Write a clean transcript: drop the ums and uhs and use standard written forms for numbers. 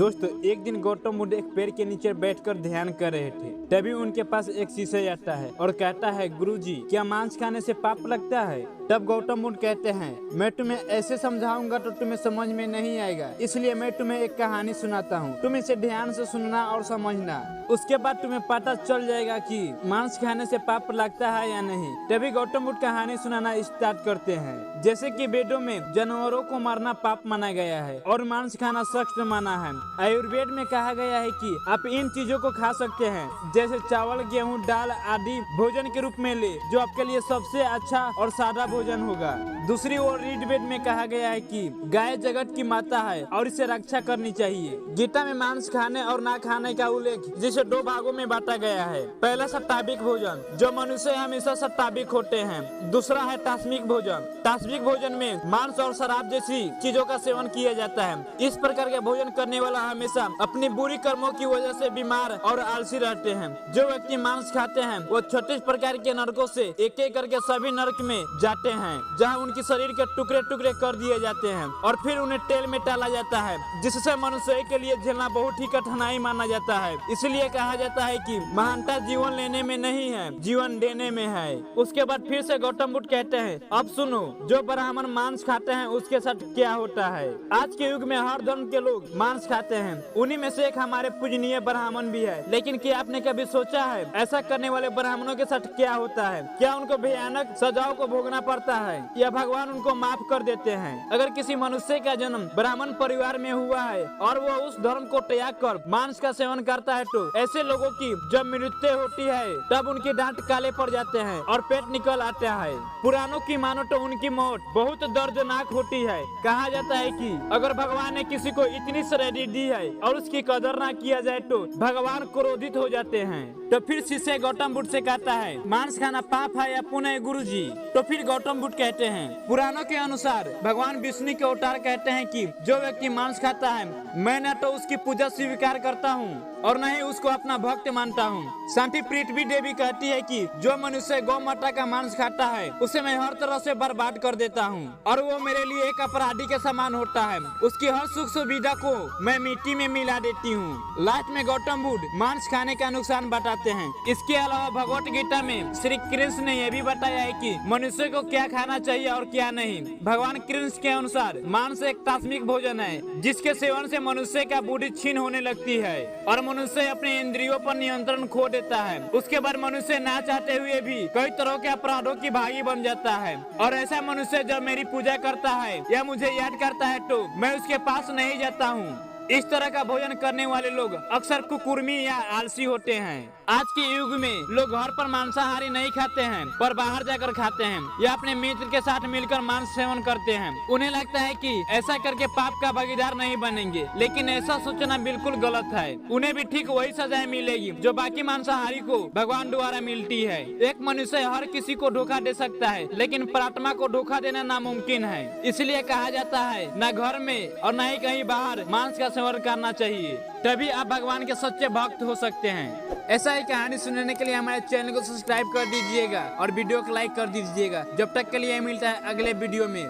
दोस्तों, एक दिन गौतम बुद्ध एक पेड़ के नीचे बैठकर ध्यान कर रहे थे। तभी उनके पास एक शिष्य आता है और कहता है, गुरुजी, क्या मांस खाने से पाप लगता है? तब गौतम बुद्ध कहते हैं, मैं तुम्हें ऐसे समझाऊंगा तो तुम्हें समझ में नहीं आएगा, इसलिए मैं तुम्हें एक कहानी सुनाता हूँ। तुम इसे ध्यान से सुनना और समझना, उसके बाद तुम्हें पता चल जाएगा कि मांस खाने से पाप लगता है या नहीं। तभी गौतम बुद्ध कहानी सुनाना स्टार्ट करते हैं। जैसे कि वेदों में जानवरों को मारना पाप माना गया है और मांस खाना सख्त माना है। आयुर्वेद में कहा गया है कि आप इन चीजों को खा सकते हैं, जैसे चावल, गेहूं, दाल आदि भोजन के रूप में ले, जो आपके लिए सबसे अच्छा और सादा भोजन होगा। दूसरी ओर ऋग्वेद में कहा गया है कि गाय जगत की माता है और इसे रक्षा करनी चाहिए। गीता में मांस खाने और ना खाने का उल्लेख जिसे दो भागों में बांटा गया है। पहला सत्ताविक भोजन, जो मनुष्य हमेशा सत्ताविक होते हैं। दूसरा है तास्मिक भोजन। तास्मिक भोजन में मांस और शराब जैसी चीजों का सेवन किया जाता है। इस प्रकार के भोजन करने वाला हमेशा अपनी बुरी कर्मों की वजह से बीमार और आलसी रहते हैं। जो व्यक्ति मांस खाते हैं वो 36 प्रकार के नरकों से एक एक करके सभी नरक में जाते हैं, जहां उनकी शरीर के टुकड़े टुकड़े कर दिए जाते हैं और फिर उन्हें तेल में डाला जाता है, जिससे मनुष्य के लिए झेलना बहुत ही कठिनाई माना जाता है। इसलिए कहा जाता है कि महानता जीवन लेने में नहीं है, जीवन देने में है। उसके बाद फिर से गौतम बुद्ध कहते हैं, अब सुनो, जो ब्राह्मण मांस खाते हैं उसके साथ क्या होता है। आज के युग में हर धर्म के लोग मांस खाते हैं, उन्हीं में से एक हमारे पूजनीय ब्राह्मण भी है। लेकिन क्या आपने कभी सोचा है ऐसा करने वाले ब्राह्मणों के साथ क्या होता है? क्या उनको भयानक सजाओं को भोगना पड़ता है या भगवान उनको माफ कर देते हैं? अगर किसी मनुष्य का जन्म ब्राह्मण परिवार में हुआ है और वो उस धर्म को त्याग कर मांस का सेवन करता है, तो ऐसे लोगों की जब मृत्यु होती है तब उनके दांत काले पड़ जाते हैं और पेट निकल आता है। पुराणों की मानो तो उनकी मौत बहुत दर्दनाक होती है। कहा जाता है कि अगर भगवान ने किसी को इतनी श्रेणी दी है और उसकी कदर ना किया जाए तो भगवान क्रोधित हो जाते हैं। तो फिर शिष्य गौतम बुद्ध से कहता है, मांस खाना पाप है या पुण्य गुरुजी? तो फिर गौतम बुद्ध कहते हैं, पुराणों के अनुसार भगवान विष्णु के अवतार कहते हैं कि जो व्यक्ति मांस खाता है, मैं न तो उसकी पूजा स्वीकार करता हूँ और न ही उसको अपना भक्त मानता हूँ। शांति पृथ्वी देवी कहती है कि जो मनुष्य गौ माता का मांस खाता है उसे मैं हर तरह से बर्बाद कर देता हूँ और वो मेरे लिए एक अपराधी के समान होता है। उसकी हर सुख सुविधा को मैं मिट्टी में मिला देती हूँ। लास्ट में गौतम बुद्ध मांस खाने का नुकसान बताते हैं। इसके अलावा भगवत गीता में श्री कृष्ण ने यह भी बताया है कि मनुष्य को क्या खाना चाहिए और क्या नहीं। भगवान कृष्ण के अनुसार मांस एक तास्मिक भोजन है, जिसके सेवन से मनुष्य का बुद्धि क्षीण होने लगती है और मनुष्य अपने इंद्रियों पर नियंत्रण खो देता है। उसके बाद मनुष्य ना चाहते हुए भी कई तरह के अपराधों की भागी बन जाता है। और ऐसा मनुष्य जब मेरी पूजा करता है या मुझे याद करता है तो मैं उसके पास नहीं जाता हूँ। इस तरह का भोजन करने वाले लोग अक्सर कुकुर्मी या आलसी होते हैं। आज के युग में लोग घर पर मांसाहारी नहीं खाते हैं, पर बाहर जाकर खाते हैं या अपने मित्र के साथ मिलकर मांस सेवन करते हैं। उन्हें लगता है कि ऐसा करके पाप का भागीदार नहीं बनेंगे, लेकिन ऐसा सोचना बिल्कुल गलत है। उन्हें भी ठीक वही सजा मिलेगी जो बाकी मांसाहारी को भगवान द्वारा मिलती है। एक मनुष्य हर किसी को धोखा दे सकता है, लेकिन परमात्मा को धोखा देना नामुमकिन है। इसलिए कहा जाता है, न घर में और न ही कहीं बाहर मांस का सेवन करना चाहिए, तभी आप भगवान के सच्चे भक्त हो सकते हैं। ऐसा ही कहानी सुनने के लिए हमारे चैनल को सब्सक्राइब कर दीजिएगा और वीडियो को लाइक कर दीजिएगा। जब तक के लिए मिलता है अगले वीडियो में।